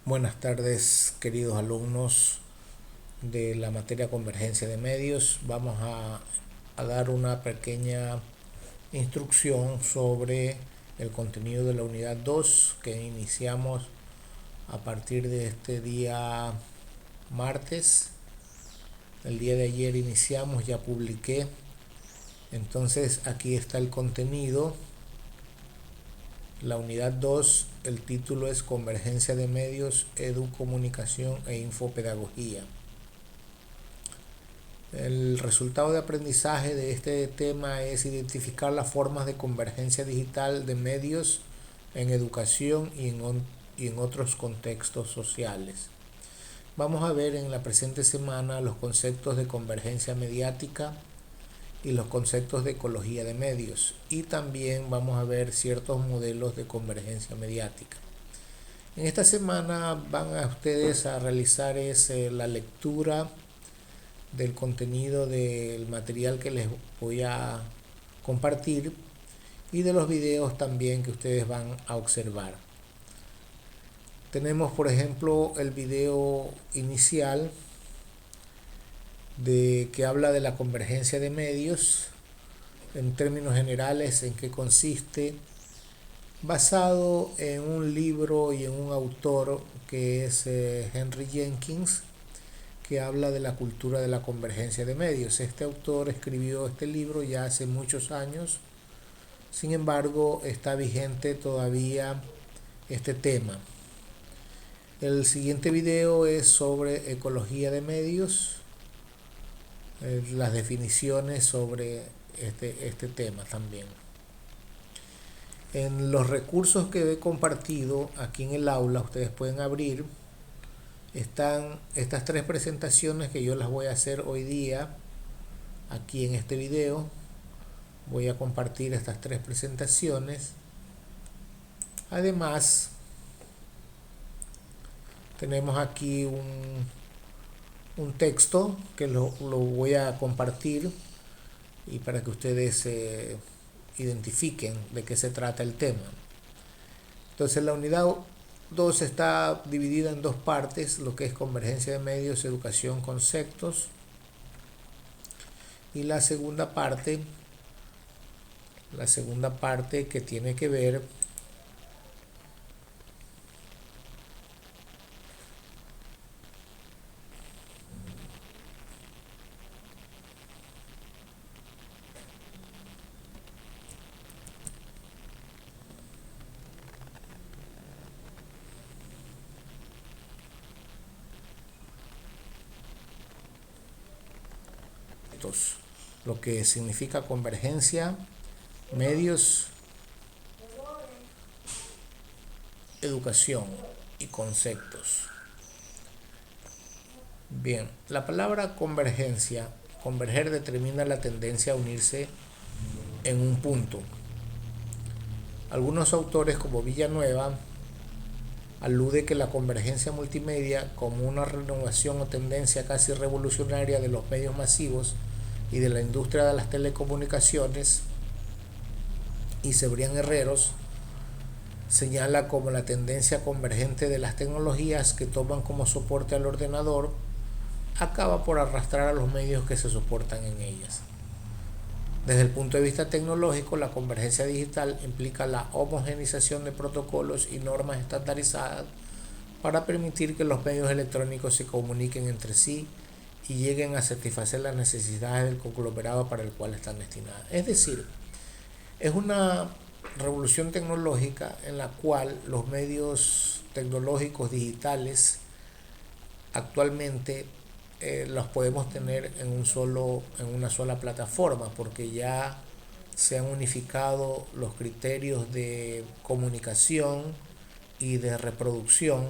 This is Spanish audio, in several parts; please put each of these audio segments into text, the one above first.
Buenas tardes, queridos alumnos de la materia Convergencia de Medios. Vamos a dar una pequeña instrucción sobre el contenido de la unidad 2 que iniciamos a partir de este día martes. El día de ayer iniciamos, ya publiqué. Entonces aquí está el contenido. La unidad 2, el título es Convergencia de Medios, Educomunicación e Infopedagogía. El resultado de aprendizaje de este tema es identificar las formas de convergencia digital de medios en educación y en otros contextos sociales. Vamos a ver en la presente semana los conceptos de convergencia mediática y los conceptos de ecología de medios, y también vamos a ver ciertos modelos de convergencia mediática. En esta semana van a ustedes a realizar la lectura del contenido del material que les voy a compartir y de los videos también que ustedes van a observar. Tenemos, por ejemplo, el video inicial que habla de la convergencia de medios en términos generales, en qué consiste, basado en un libro y en un autor que es Henry Jenkins, que habla de la cultura de la convergencia de medios. Este autor escribió este libro ya hace muchos años, sin embargo está vigente todavía este tema. El siguiente video es sobre ecología de medios, las definiciones sobre este tema también. En los recursos que he compartido aquí en el aula, ustedes pueden abrir, están estas tres presentaciones que yo las voy a hacer hoy día aquí en este video. Voy a compartir estas tres presentaciones. Además, tenemos aquí un texto que lo voy a compartir y para que ustedes identifiquen de qué se trata el tema. Entonces la unidad 2 está dividida en dos partes, lo que es convergencia de medios, educación, conceptos, y la segunda parte que tiene que ver lo que significa convergencia, medios, educación y conceptos. Bien, la palabra convergencia, converger determina la tendencia a unirse en un punto. Algunos autores como Villanueva alude que la convergencia multimedia, como una renovación o tendencia casi revolucionaria de los medios masivos y de la industria de las telecomunicaciones, y Cebrián Herreros señala como la tendencia convergente de las tecnologías que toman como soporte al ordenador, acaba por arrastrar a los medios que se soportan en ellas. Desde el punto de vista tecnológico, la convergencia digital implica la homogeneización de protocolos y normas estandarizadas para permitir que los medios electrónicos se comuniquen entre sí y lleguen a satisfacer las necesidades del conglomerado para el cual están destinadas. Es decir, es una revolución tecnológica en la cual los medios tecnológicos digitales actualmente los podemos tener en una sola plataforma, porque ya se han unificado los criterios de comunicación y de reproducción.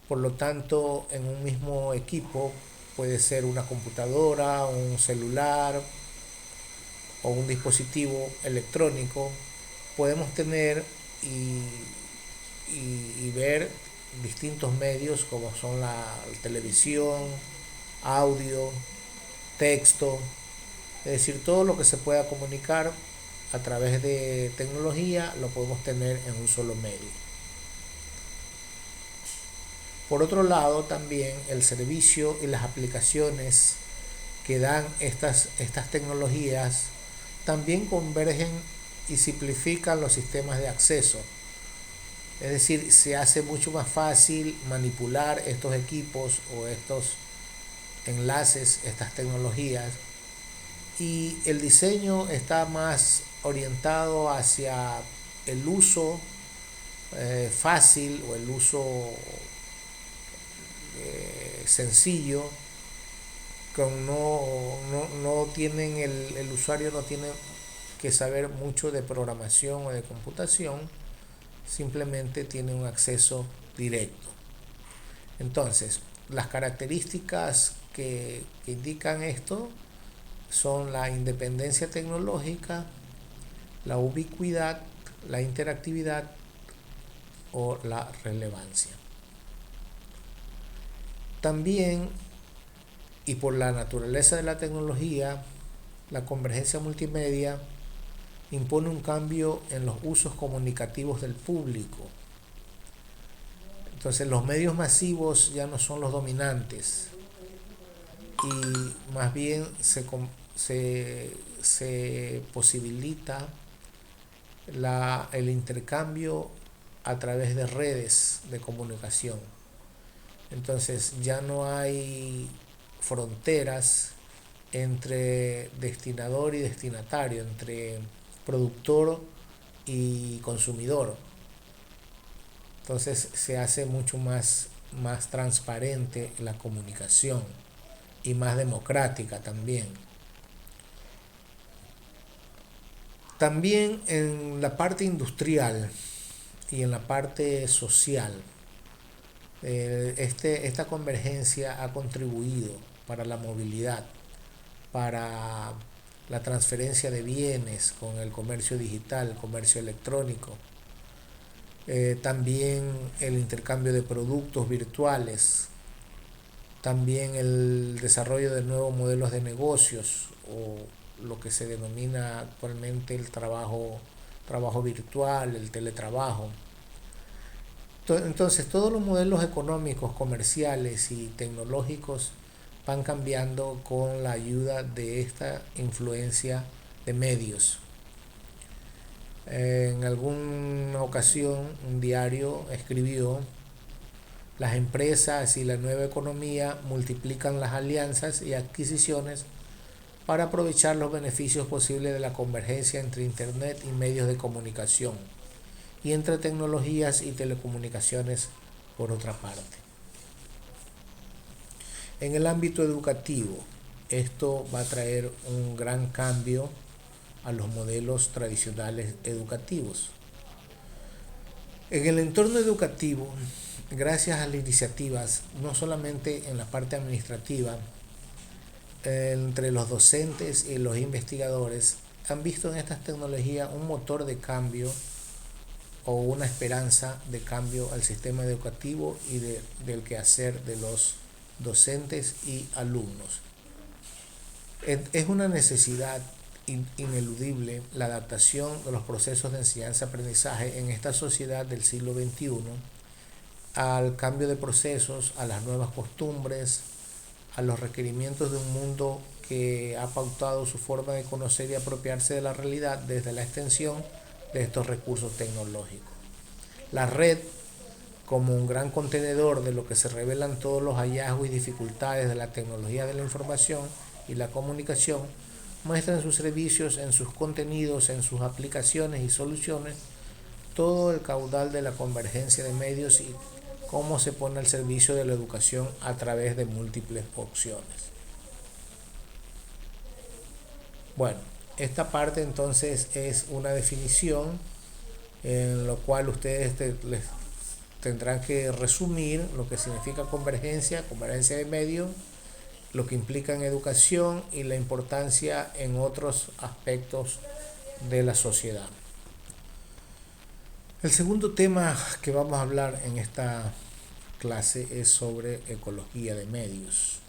Por lo tanto, en un mismo equipo puede ser una computadora, un celular o un dispositivo electrónico. Podemos tener y ver distintos medios como son la televisión, audio, texto, es decir, todo lo que se pueda comunicar a través de tecnología lo podemos tener en un solo medio. Por otro lado, también el servicio y las aplicaciones que dan estas tecnologías también convergen y simplifican los sistemas de acceso. Es decir, se hace mucho más fácil manipular estos equipos o estos enlaces, estas tecnologías, y el diseño está más orientado hacia el uso fácil o el uso sencillo, con no tienen el usuario no tiene que saber mucho de programación o de computación, simplemente tiene un acceso directo. Entonces, las características que indican esto son la independencia tecnológica, la ubicuidad, la interactividad o la relevancia. También, y por la naturaleza de la tecnología, la convergencia multimedia impone un cambio en los usos comunicativos del público. Entonces los medios masivos ya no son los dominantes y más bien se posibilita el intercambio a través de redes de comunicación. Entonces ya no hay fronteras entre destinador y destinatario, entre productor y consumidor. Entonces se hace mucho más transparente la comunicación y más democrática también. También en la parte industrial y en la parte social, esta convergencia ha contribuido para la movilidad, para la transferencia de bienes con el comercio digital, el comercio electrónico, también el intercambio de productos virtuales, también el desarrollo de nuevos modelos de negocios o lo que se denomina actualmente el trabajo virtual, el teletrabajo. Entonces todos los modelos económicos, comerciales y tecnológicos van cambiando con la ayuda de esta influencia de medios. En alguna ocasión un diario escribió: las empresas y la nueva economía multiplican las alianzas y adquisiciones para aprovechar los beneficios posibles de la convergencia entre Internet y medios de comunicación, y entre tecnologías y telecomunicaciones por otra parte. En el ámbito educativo, esto va a traer un gran cambio a los modelos tradicionales educativos. En el entorno educativo, gracias a las iniciativas, no solamente en la parte administrativa, entre los docentes y los investigadores, han visto en estas tecnologías un motor de cambio o una esperanza de cambio al sistema educativo y del quehacer de los docentes y alumnos. Es una necesidad ineludible la adaptación de los procesos de enseñanza-aprendizaje en esta sociedad del siglo XXI al cambio de procesos, a las nuevas costumbres, a los requerimientos de un mundo que ha pautado su forma de conocer y apropiarse de la realidad desde la extensión de estos recursos tecnológicos. La red, como un gran contenedor de lo que se revelan todos los hallazgos y dificultades de la tecnología de la información y la comunicación, muestra en sus servicios, en sus contenidos, en sus aplicaciones y soluciones todo el caudal de la convergencia de medios y cómo se pone al servicio de la educación a través de múltiples opciones. Bueno, esta parte entonces es una definición en lo cual ustedes les tendrán que resumir lo que significa convergencia de medios, lo que implica en educación y la importancia en otros aspectos de la sociedad. El segundo tema que vamos a hablar en esta clase es sobre ecología de medios.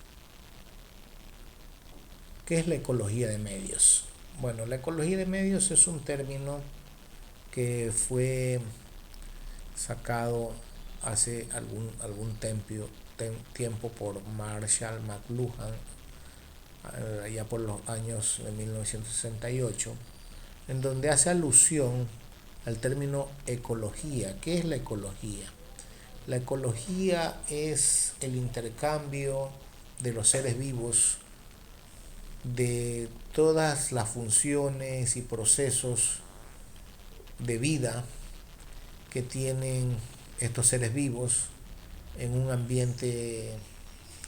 ¿Qué es la ecología de medios? Bueno, la ecología de medios es un término que fue sacado hace tiempo por Marshall McLuhan, allá por los años de 1968, en donde hace alusión al término ecología. ¿Qué es la ecología? La ecología es el intercambio de los seres vivos de todas las funciones y procesos de vida que tienen estos seres vivos en un ambiente,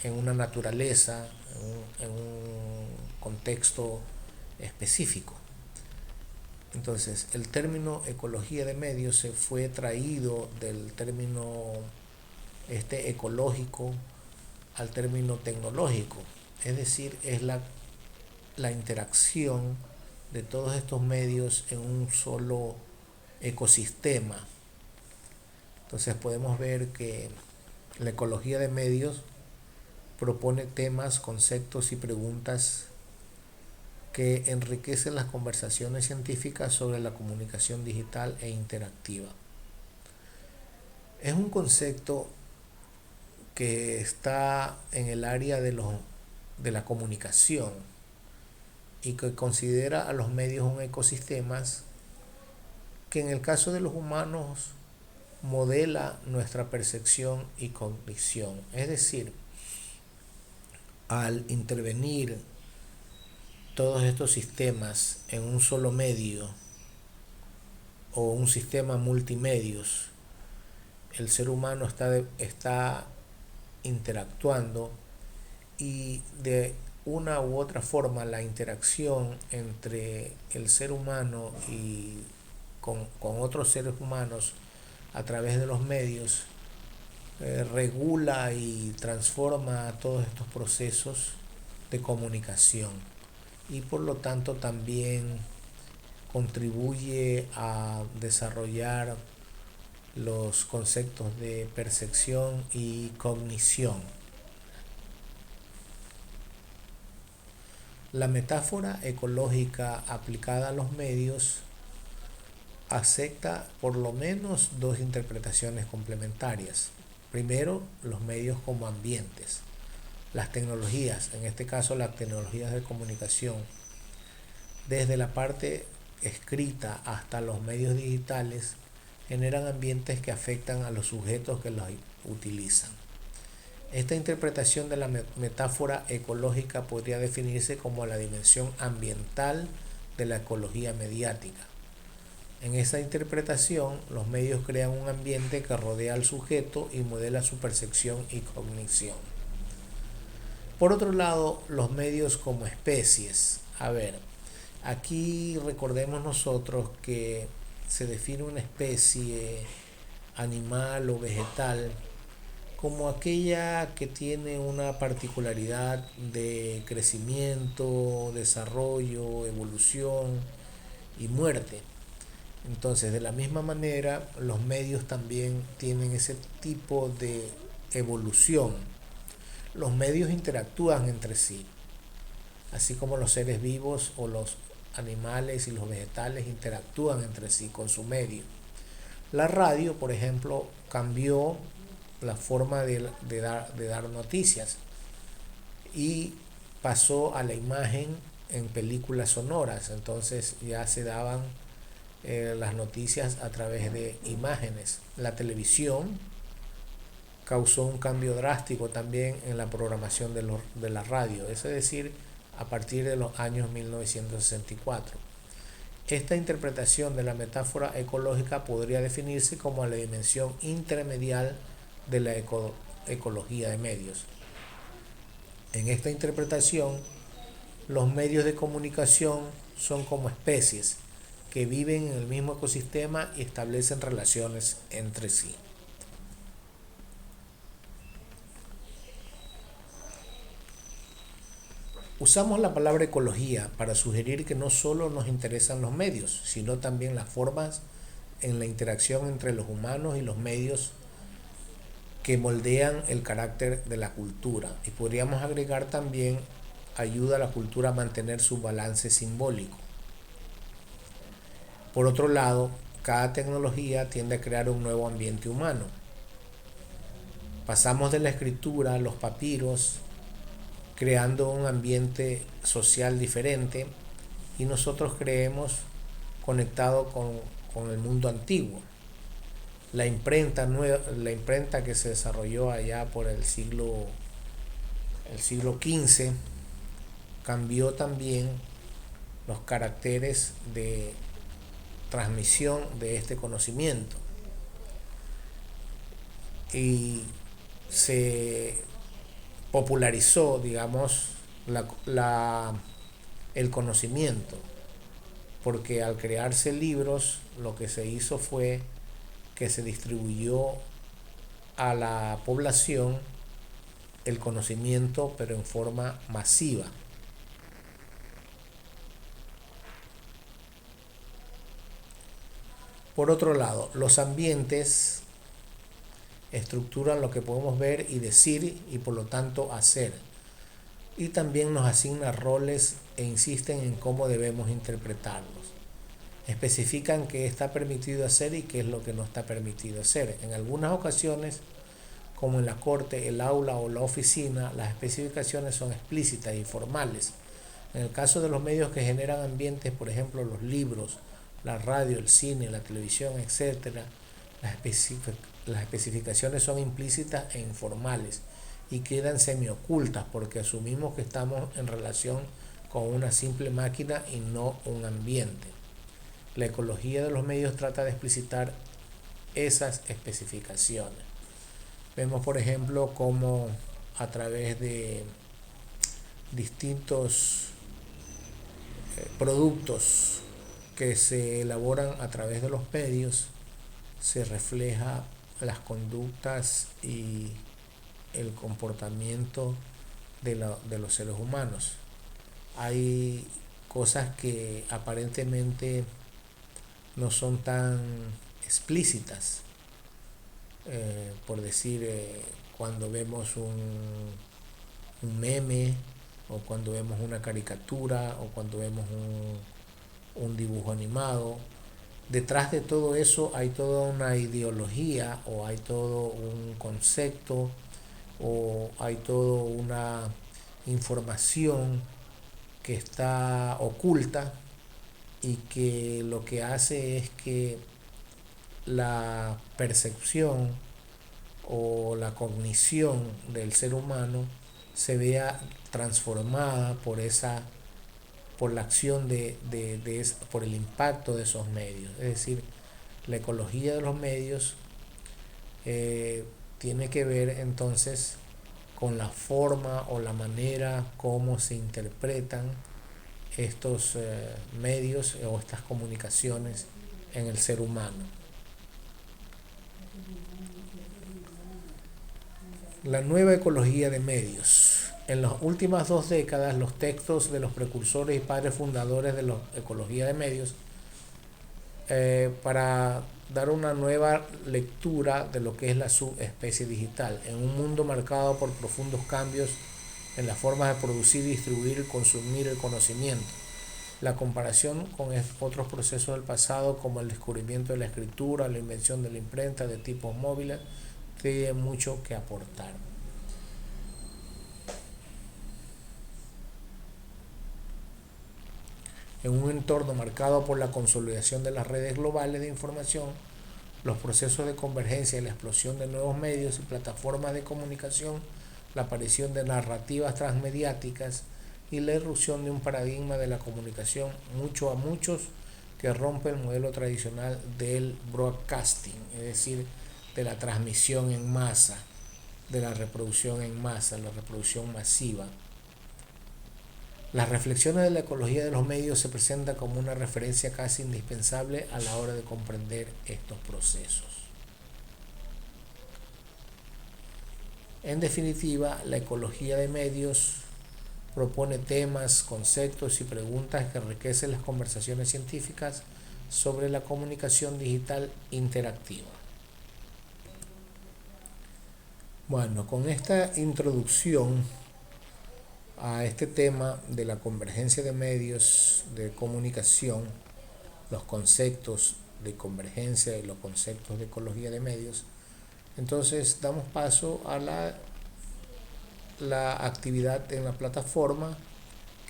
en una naturaleza, en un contexto específico. Entonces, el término ecología de medios se fue traído del término ecológico al término tecnológico, es decir, es la interacción de todos estos medios en un solo ecosistema. Entonces podemos ver que la ecología de medios propone temas, conceptos y preguntas que enriquecen las conversaciones científicas sobre la comunicación digital e interactiva. Es un concepto que está en el área de la comunicación y que considera a los medios un ecosistema que en el caso de los humanos modela nuestra percepción y cognición. Es decir, al intervenir todos estos sistemas en un solo medio o un sistema multimedios, el ser humano está interactuando, y de una u otra forma la interacción entre el ser humano y con otros seres humanos a través de los medios regula y transforma todos estos procesos de comunicación, y por lo tanto también contribuye a desarrollar los conceptos de percepción y cognición. La metáfora ecológica aplicada a los medios acepta por lo menos dos interpretaciones complementarias. Primero, los medios como ambientes. Las tecnologías, en este caso las tecnologías de comunicación, desde la parte escrita hasta los medios digitales, generan ambientes que afectan a los sujetos que los utilizan. Esta interpretación de la metáfora ecológica podría definirse como la dimensión ambiental de la ecología mediática. En esa interpretación, los medios crean un ambiente que rodea al sujeto y modela su percepción y cognición. Por otro lado, los medios como especies. Aquí recordemos nosotros que se define una especie animal o vegetal como aquella que tiene una particularidad de crecimiento, desarrollo, evolución y muerte. Entonces, de la misma manera, los medios también tienen ese tipo de evolución. Los medios interactúan entre sí, así como los seres vivos o los animales y los vegetales interactúan entre sí con su medio. La radio, por ejemplo, cambió la forma de dar noticias y pasó a la imagen en películas sonoras. Entonces ya se daban las noticias a través de imágenes. La televisión causó un cambio drástico también en la programación de la radio, es decir, a partir de los años 1964. Esta interpretación de la metáfora ecológica podría definirse como la dimensión intermedial de la ecología de medios. En esta interpretación, los medios de comunicación son como especies que viven en el mismo ecosistema y establecen relaciones entre sí. Usamos la palabra ecología para sugerir que no solo nos interesan los medios, sino también las formas en la interacción entre los humanos y los medios que moldean el carácter de la cultura. Y podríamos agregar también ayuda a la cultura a mantener su balance simbólico. Por otro lado, cada tecnología tiende a crear un nuevo ambiente humano. Pasamos de la escritura a los papiros, creando un ambiente social diferente, y nosotros creemos conectado con el mundo antiguo. La imprenta que se desarrolló allá por el siglo XV cambió también los caracteres de transmisión de este conocimiento y se popularizó, digamos, el conocimiento, porque al crearse libros lo que se hizo fue que se distribuyó a la población el conocimiento, pero en forma masiva. Por otro lado, los ambientes estructuran lo que podemos ver y decir y por lo tanto hacer. Y también nos asignan roles e insisten en cómo debemos interpretarlos. Especifican qué está permitido hacer y qué es lo que no está permitido hacer. En algunas ocasiones, como en la corte, el aula o la oficina, las especificaciones son explícitas y formales. En el caso de los medios que generan ambientes, por ejemplo, los libros, la radio, el cine, la televisión, etc., las especificaciones son implícitas e informales y quedan semiocultas porque asumimos que estamos en relación con una simple máquina y no un ambiente. La ecología de los medios trata de explicitar esas especificaciones. Vemos, por ejemplo, cómo a través de distintos productos que se elaboran a través de los medios se refleja las conductas y el comportamiento de los seres humanos. Hay cosas que aparentemente no son tan explícitas. Por decir, cuando vemos un meme, o cuando vemos una caricatura, o cuando vemos un dibujo animado, detrás de todo eso hay toda una ideología, o hay todo un concepto, o hay toda una información que está oculta y que lo que hace es que la percepción o la cognición del ser humano se vea transformada por la acción por el impacto de esos medios. Es decir, la ecología de los medios tiene que ver entonces con la forma o la manera como se interpretan estos medios o estas comunicaciones en el ser humano. La nueva ecología de medios. En las últimas 2 décadas, los textos de los precursores y padres fundadores de la ecología de medios, para dar una nueva lectura de lo que es la subespecie digital, en un mundo marcado por profundos cambios en las formas de producir, distribuir y consumir el conocimiento. La comparación con otros procesos del pasado, como el descubrimiento de la escritura, la invención de la imprenta de tipos móviles, tiene mucho que aportar. En un entorno marcado por la consolidación de las redes globales de información, los procesos de convergencia y la explosión de nuevos medios y plataformas de comunicación, la aparición de narrativas transmediáticas y la irrupción de un paradigma de la comunicación a muchos que rompe el modelo tradicional del broadcasting, es decir, de la transmisión en masa, de la reproducción en masa, la reproducción masiva. Las reflexiones de la ecología de los medios se presentan como una referencia casi indispensable a la hora de comprender estos procesos. En definitiva, la ecología de medios propone temas, conceptos y preguntas que enriquecen las conversaciones científicas sobre la comunicación digital interactiva. Bueno, con esta introducción a este tema de la convergencia de medios de comunicación, los conceptos de convergencia y los conceptos de ecología de medios, Entonces damos paso a la actividad en la plataforma,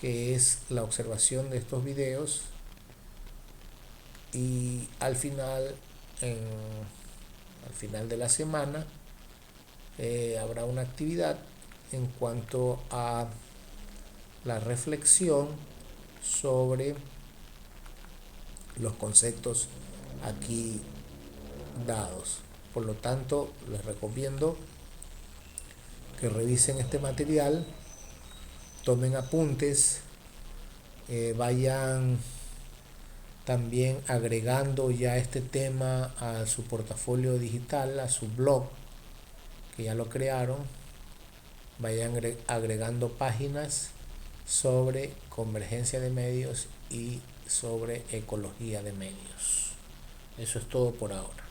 que es la observación de estos videos, y al final, al final de la semana, habrá una actividad en cuanto a la reflexión sobre los conceptos aquí dados. Por lo tanto, les recomiendo que revisen este material, tomen apuntes, vayan también agregando ya este tema a su portafolio digital, a su blog, que ya lo crearon. Vayan agregando páginas sobre convergencia de medios y sobre ecología de medios. Eso es todo por ahora.